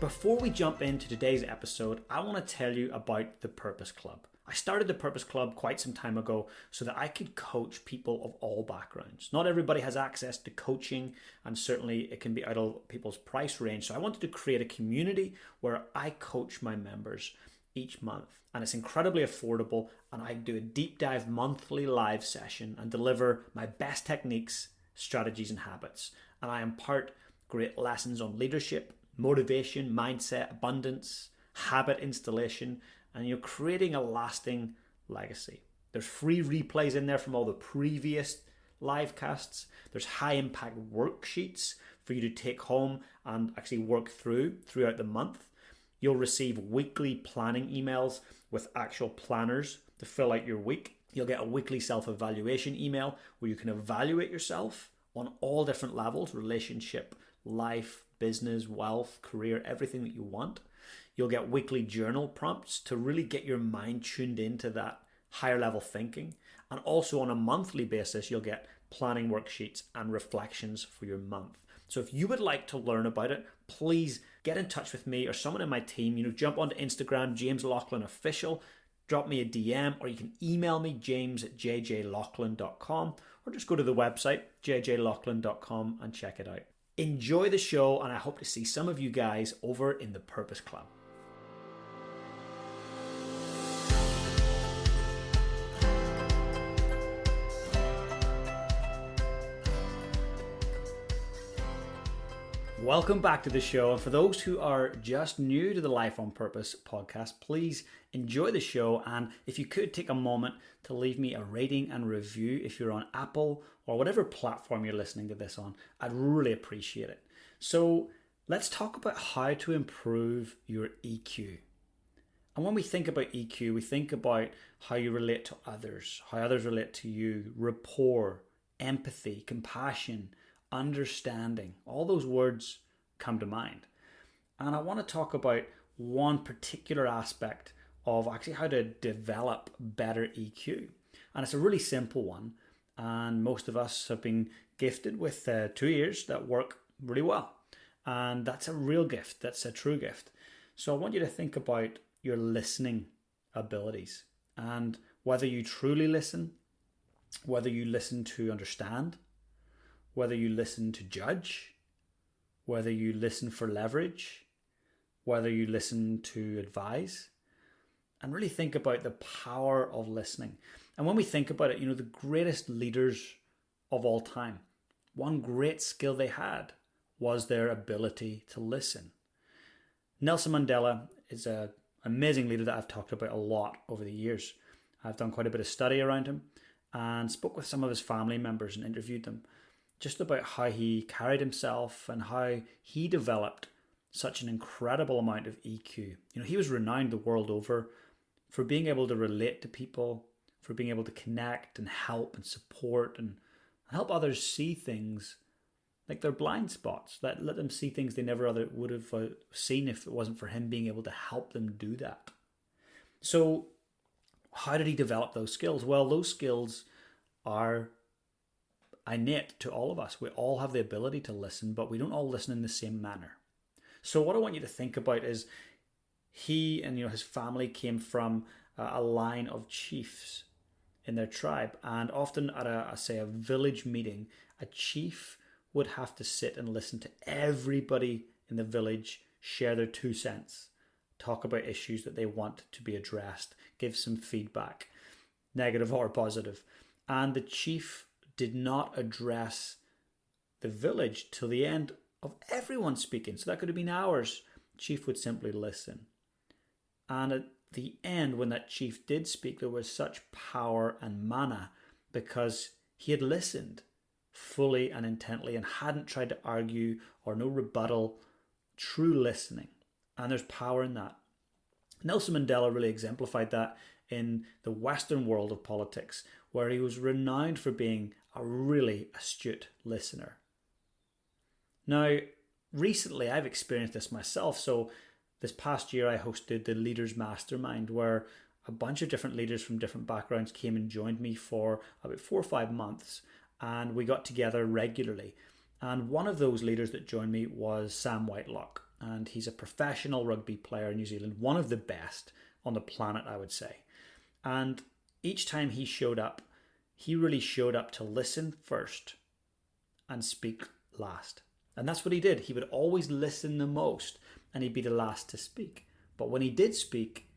Before we jump into today's episode, I want to tell you about the Purpose Club. I started the Purpose Club quite some time ago so that I could coach people of all backgrounds. Not everybody has access to coaching, and certainly it can be out of people's price range. So I wanted to create a community where I coach my members each month. And it's incredibly affordable, and I do a deep dive monthly live session and deliver my best techniques, strategies, and habits. And I impart great lessons on leadership, motivation, mindset, abundance, habit installation, and you're creating a lasting legacy. There's free replays in there from all the previous live casts. There's high impact worksheets for you to take home and actually work throughout the month. You'll receive weekly planning emails with actual planners to fill out your week. You'll get a weekly self-evaluation email where you can evaluate yourself on all different levels: relationship, life, business, wealth, career, everything that you want. You'll get weekly journal prompts to really get your mind tuned into that higher level thinking. And also on a monthly basis, you'll get planning worksheets and reflections for your month. So if you would like to learn about it, please get in touch with me or someone in my team. Jump onto Instagram, James Laughlin Official, drop me a DM, or you can email me, james@jjlaughlin.com, or just go to the website, jjlaughlin.com, and check it out. Enjoy the show, and I hope to see some of you guys over in the Purpose Club. Welcome back to the show. And for those who are just new to the Life on Purpose podcast, please enjoy the show. And if you could take a moment to leave me a rating and review if you're on Apple or whatever platform you're listening to this on, I'd really appreciate it. So let's talk about how to improve your EQ. And when we think about EQ, we think about how you relate to others, how others relate to you, rapport, empathy, compassion, understanding. All those words come to mind. And I want to talk about one particular aspect of actually how to develop better EQ. And it's a really simple one. And most of us have been gifted with 2 ears that work really well. And that's a real gift. That's a true gift. So I want you to think about your listening abilities and whether you truly listen, whether you listen to understand, whether you listen to judge, whether you listen for leverage, whether you listen to advise, and really think about the power of listening. And when we think about it, the greatest leaders of all time, one great skill they had was their ability to listen. Nelson Mandela is an amazing leader that I've talked about a lot over the years. I've done quite a bit of study around him and spoke with some of his family members and interviewed them just about how he carried himself and how he developed such an incredible amount of EQ. He was renowned the world over for being able to relate to people, for being able to connect and help and support and help others see things like their blind spots, let them see things they never would have seen if it wasn't for him being able to help them do that. So how did he develop those skills? Well, those skills are innate to all of us. We all have the ability to listen, but we don't all listen in the same manner. So what I want you to think about is he and his family came from a line of chiefs in their tribe, and often at a village meeting, a chief would have to sit and listen to everybody in the village share their 2 cents, talk about issues that they want to be addressed, give some feedback, negative or positive. And the chief did not address the village till the end of everyone speaking. So that could have been hours. Chief would simply listen. And at the end, when that chief did speak, there was such power and mana because he had listened fully and intently and hadn't tried to argue or no rebuttal, true listening. And there's power in that. Nelson Mandela really exemplified that in the Western world of politics, where he was renowned for being a really astute listener. Now, recently I've experienced this myself. So this past year I hosted the Leaders Mastermind, where a bunch of different leaders from different backgrounds came and joined me for about 4 or 5 months, and we got together regularly. And one of those leaders that joined me was Sam Whitelock. and he's a professional rugby player in New Zealand, one of the best on the planet, I would say. And each time he showed up, he really showed up to listen first and speak last. And that's what he did. He would always listen the most, and he'd be the last to speak. But when he did speak,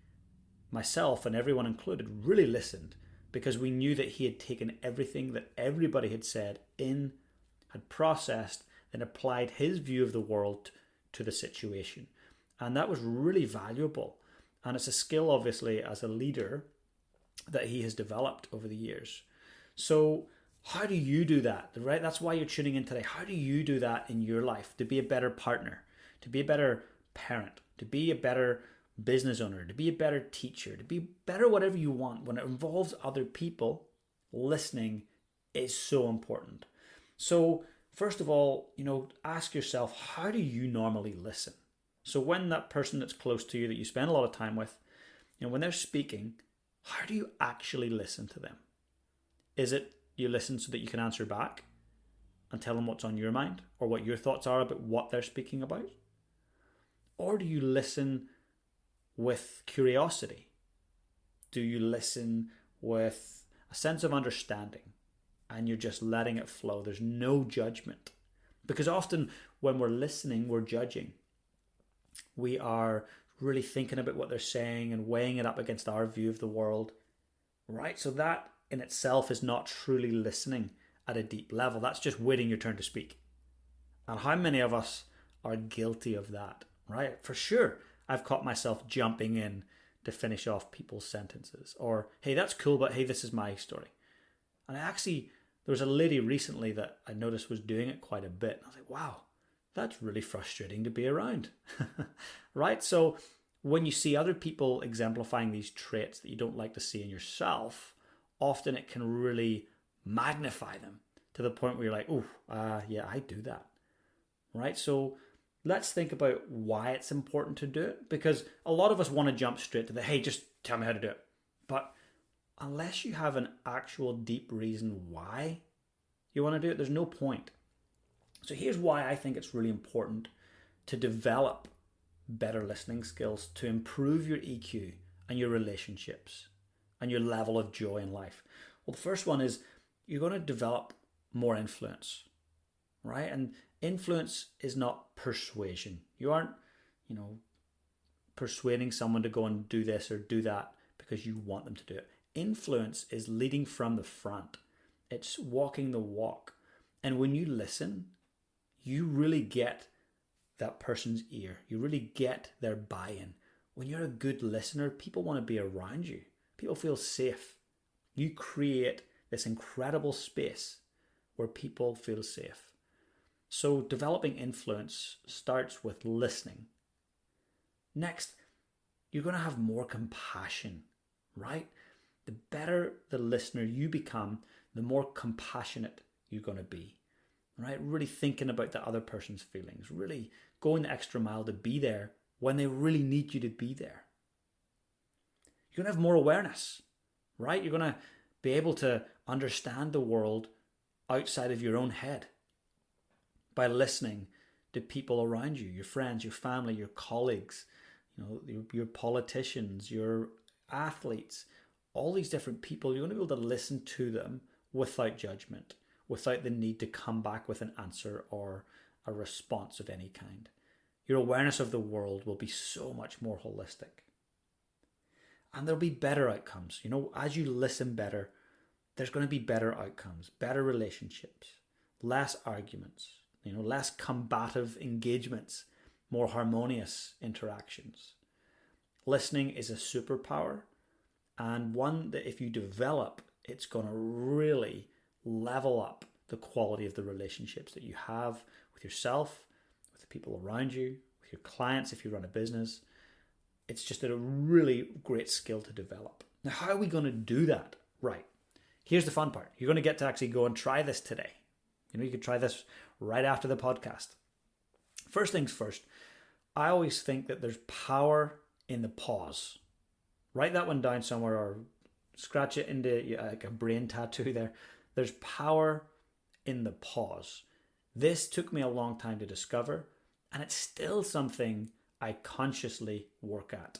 myself and everyone included really listened, because we knew that he had taken everything that everybody had said in, had processed, and applied his view of the world to the situation. And that was really valuable. And it's a skill, obviously, as a leader that he has developed over the years. So how do you do that, right? That's why you're tuning in today. How do you do that in your life to be a better partner, to be a better parent, to be a better business owner, to be a better teacher, to be better whatever you want? When it involves other people, listening is so important. So first of all, ask yourself, how do you normally listen? So when that person that's close to you, that you spend a lot of time with, when they're speaking, how do you actually listen to them? Is it you listen so that you can answer back and tell them what's on your mind or what your thoughts are about what they're speaking about? Or do you listen with curiosity? Do you listen with a sense of understanding and you're just letting it flow? There's no judgment. Because often when we're listening, we're judging. We are really thinking about what they're saying and weighing it up against our view of the world, right? So that in itself is not truly listening at a deep level. That's just waiting your turn to speak. And how many of us are guilty of that, right? For sure, I've caught myself jumping in to finish off people's sentences. Or, hey, that's cool, but hey, this is my story. And there was a lady recently that I noticed was doing it quite a bit. And I was like, wow, that's really frustrating to be around, right? So when you see other people exemplifying these traits that you don't like to see in yourself, often it can really magnify them to the point where you're like, yeah, I do that, right? So let's think about why it's important to do it, because a lot of us want to jump straight to the, hey, just tell me how to do it. But unless you have an actual deep reason why you want to do it, there's no point. So here's why I think it's really important to develop better listening skills to improve your EQ and your relationships and your level of joy in life. Well, the first one is you're going to develop more influence, right? And influence is not persuasion. You aren't, persuading someone to go and do this or do that because you want them to do it. Influence is leading from the front. It's walking the walk. And when you listen, you really get that person's ear. You really get their buy-in. When you're a good listener, people want to be around you. People feel safe. You create this incredible space where people feel safe. So developing influence starts with listening. Next, you're going to have more compassion, right? The better the listener you become, the more compassionate you're going to be, right? Really thinking about the other person's feelings, really going the extra mile to be there when they really need you to be there. You're going to have more awareness, right? You're going to be able to understand the world outside of your own head by listening to people around you, your friends, your family, your colleagues, your politicians, your athletes, all these different people. You're going to be able to listen to them without judgment, without the need to come back with an answer or a response of any kind. Your awareness of the world will be so much more holistic. And there'll be better outcomes. As you listen better, there's going to be better outcomes, better relationships, less arguments, less combative engagements, more harmonious interactions. Listening is a superpower, and one that if you develop, it's going to really level up the quality of the relationships that you have with yourself, with the people around you, with your clients if you run a business. It's just a really great skill to develop. Now, how are we going to do that? Right. Here's the fun part. You're going to get to actually go and try this today. You could try this right after the podcast. First things first, I always think that there's power in the pause. Write that one down somewhere or scratch it into like a brain tattoo there. There's power in the pause. This took me a long time to discover, And it's still something I consciously work at.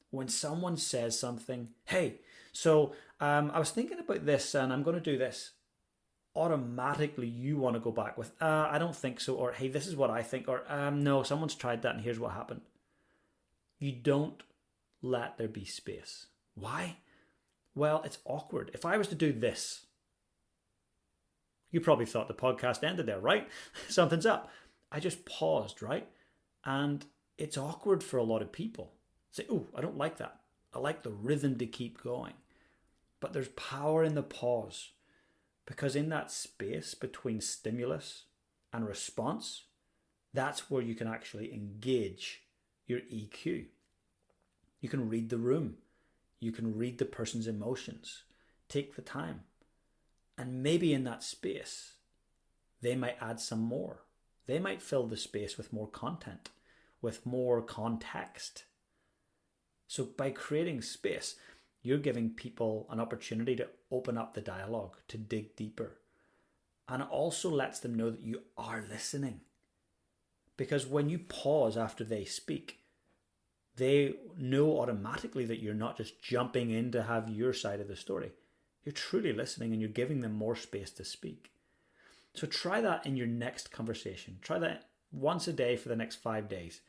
When someone says something, hey, so I was thinking about this and I'm going to do this, automatically you want to go back with, I don't think so, or hey, this is what I think, or no, someone's tried that and here's what happened. You don't let there be space. Why? Well, it's awkward. If I was to do this, you probably thought the podcast ended there, right? Something's up. I just paused, right? And it's awkward for a lot of people. Say, oh, I don't like that. I like the rhythm to keep going. But there's power in the pause, because in that space between stimulus and response, that's where you can actually engage your EQ. You can read the room. You can read the person's emotions. Take the time. And maybe in that space, they might add some more. They might fill the space with more content, with more context. So by creating space, you're giving people an opportunity to open up the dialogue, to dig deeper. And it also lets them know that you are listening. Because when you pause after they speak, they know automatically that you're not just jumping in to have your side of the story. You're truly listening and you're giving them more space to speak. So try that in your next conversation. Try that once a day for the next 5 days.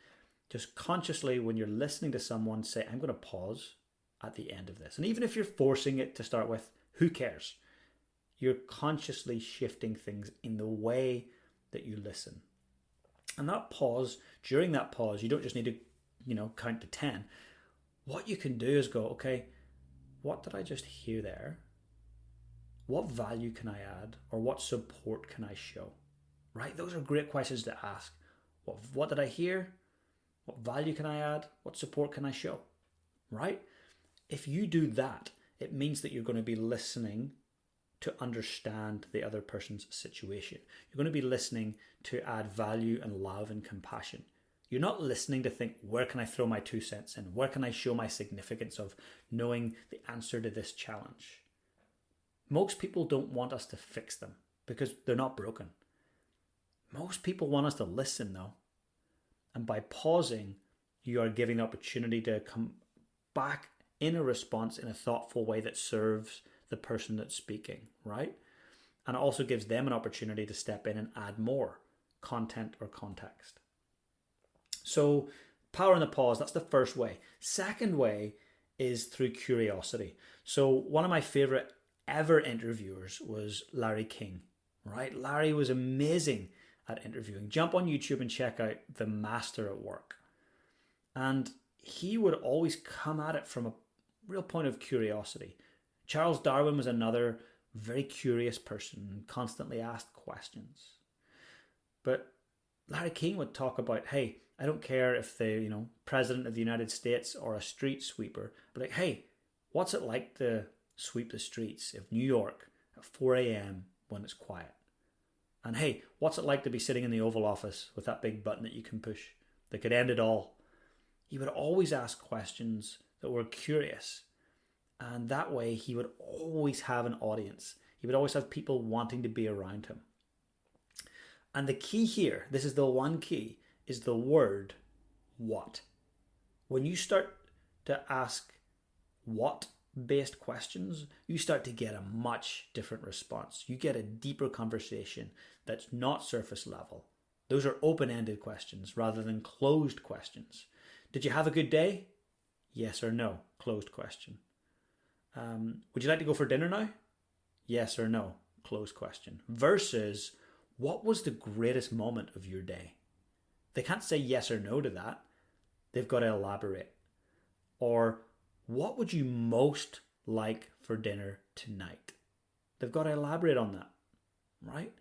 Just consciously, when you're listening to someone, say, I'm going to pause at the end of this. And even if you're forcing it to start with, who cares? You're consciously shifting things in the way that you listen. And that pause, during that pause, you don't just need to, count to 10. What you can do is go, okay, what did I just hear there? What value can I add? Or what support can I show? Right? Those are great questions to ask. What did I hear? What value can I add? What support can I show? Right? If you do that, it means that you're going to be listening to understand the other person's situation. You're going to be listening to add value and love and compassion. You're not listening to think, where can I throw my 2 cents in? Where can I show my significance of knowing the answer to this challenge? Most people don't want us to fix them because they're not broken. Most people want us to listen though. And by pausing, you are giving the opportunity to come back in a response in a thoughtful way that serves the person that's speaking, right? And it also gives them an opportunity to step in and add more content or context. So power in the pause, that's the first way. Second way is through curiosity. So one of my favorite ever interviewers was Larry King, right? Larry was amazing at interviewing. Jump on YouTube and check out The Master at Work. And he would always come at it from a real point of curiosity. Charles Darwin was another very curious person, constantly asked questions. But Larry King would talk about, hey, I don't care if the president of the United States or a street sweeper, but like, hey, what's it like to sweep the streets of New York at 4 a.m. when it's quiet? And hey, what's it like to be sitting in the Oval Office with that big button that you can push that could end it all? He would always ask questions that were curious. And that way he would always have an audience. He would always have people wanting to be around him. And the key here, this is the one key, is the word what. When you start to ask what-based questions, you start to get a much different response. You get a deeper conversation that's not surface level. Those are open-ended questions rather than closed questions. Did you have a good day? Yes or no, closed question. Would you like to go for dinner now? Yes or no, closed question. Versus, what was the greatest moment of your day? They can't say yes or no to that. They've got to elaborate. Or, what would you most like for dinner tonight? They've got to elaborate on that, right?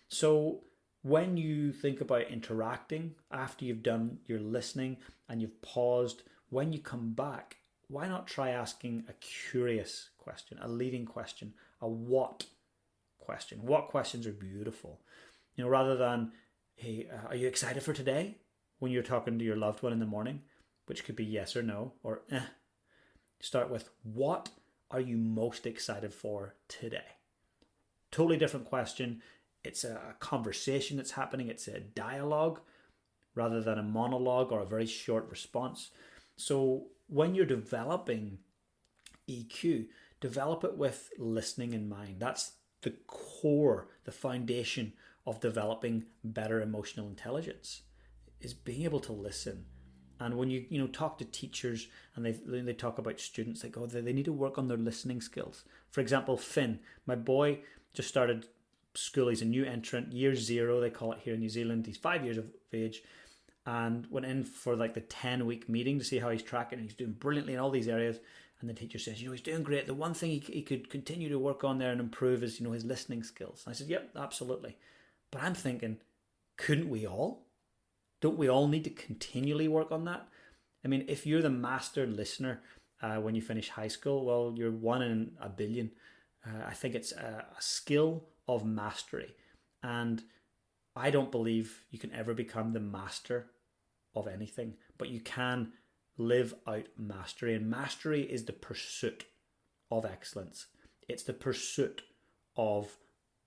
So when you think about interacting after you've done your listening and you've paused, when you come back, why not try asking a curious question, a leading question, a what question? What questions are beautiful? Rather than, hey, are you excited for today? When you're talking to your loved one in the morning, which could be yes or no, or Start with, what are you most excited for today? Totally different question. It's a conversation that's happening. It's a dialogue. rather than a monologue or a very short response. So when you're developing EQ, develop it with listening in mind. That's the core, the foundation of developing better emotional intelligence, is being able to listen. And when you talk to teachers and they talk about students, they go, they need to work on their listening skills. For example, Finn, my boy, just started school. He's a new entrant, year 0, they call it here in New Zealand. He's 5 years of age, and went in for like the 10-week meeting to see how he's tracking. He's doing brilliantly in all these areas. And the teacher says, he's doing great. The one thing he could continue to work on there and improve is, his listening skills. And I said, yep, absolutely. But I'm thinking, couldn't we all? Don't we all need to continually work on that? I mean, if you're the master listener when you finish high school, well, you're 1 in a billion. I think it's a skill of mastery. And I don't believe you can ever become the master of anything, but you can live out mastery. And mastery is the pursuit of excellence. It's the pursuit of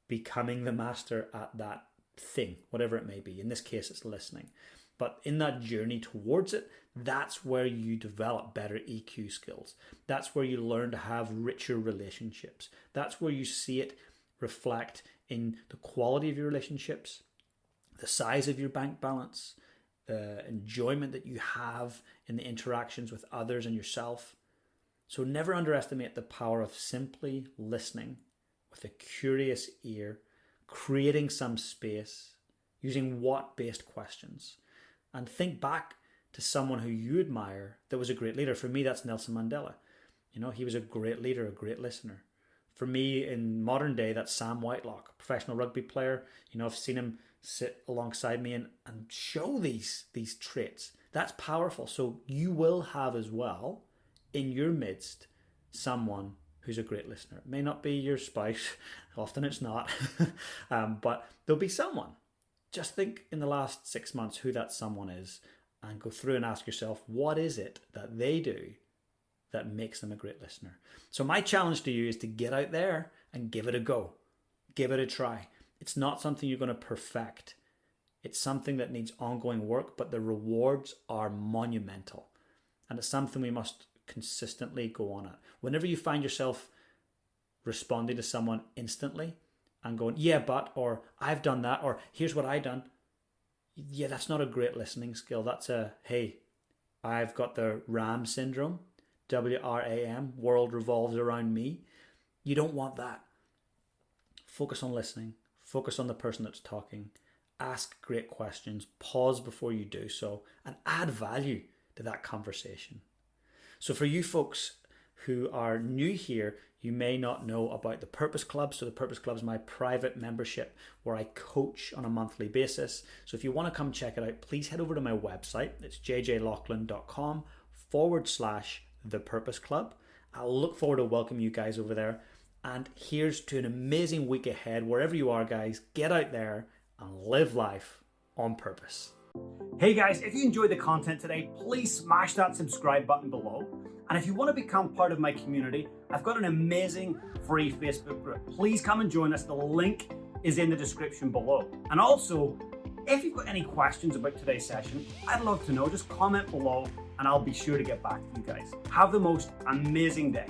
becoming the master at that thing, whatever it may be. In this case, it's listening. But in that journey towards it, that's where you develop better EQ skills. That's where you learn to have richer relationships. That's where you see it reflect in the quality of your relationships, the size of your bank balance, the enjoyment that you have in the interactions with others and yourself. So never underestimate the power of simply listening with a curious ear, creating some space, using what-based questions. And think back to someone who you admire that was a great leader. For me, that's Nelson Mandela. He was a great leader, a great listener. For me, in modern day, that's Sam Whitelock, a professional rugby player. I've seen him sit alongside me and show these traits. That's powerful. So you will have as well in your midst someone who's a great listener. It may not be your spouse, often it's not, but there'll be someone. Just think in the last 6 months who that someone is and go through and ask yourself, what is it that they do that makes them a great listener? So my challenge to you is to get out there and give it a go. Give it a try. It's not something you're going to perfect. It's something that needs ongoing work, but the rewards are monumental. And it's something we must consistently go on at. Whenever you find yourself responding to someone instantly and going, yeah, but, or I've done that, or here's what I done. Yeah, that's not a great listening skill. That's hey, I've got the RAM syndrome, WRAM, world revolves around me. You don't want that. Focus on listening. Focus on the person that's talking. Ask great questions. Pause before you do so and add value to that conversation. So for you folks who are new here, you may not know about the Purpose Club. So the Purpose Club is my private membership where I coach on a monthly basis. So if you want to come check it out, please head over to my website. It's jjloughlin.com/The Purpose Club. I'll look forward to welcoming you guys over there. And here's to an amazing week ahead. Wherever you are, guys, get out there and live life on purpose. Hey guys, if you enjoyed the content today, please smash that subscribe button below. And if you want to become part of my community, I've got an amazing free Facebook group. Please come and join us. The link is in the description below. And also, if you've got any questions about today's session, I'd love to know. Just comment below and I'll be sure to get back to you guys. Have the most amazing day.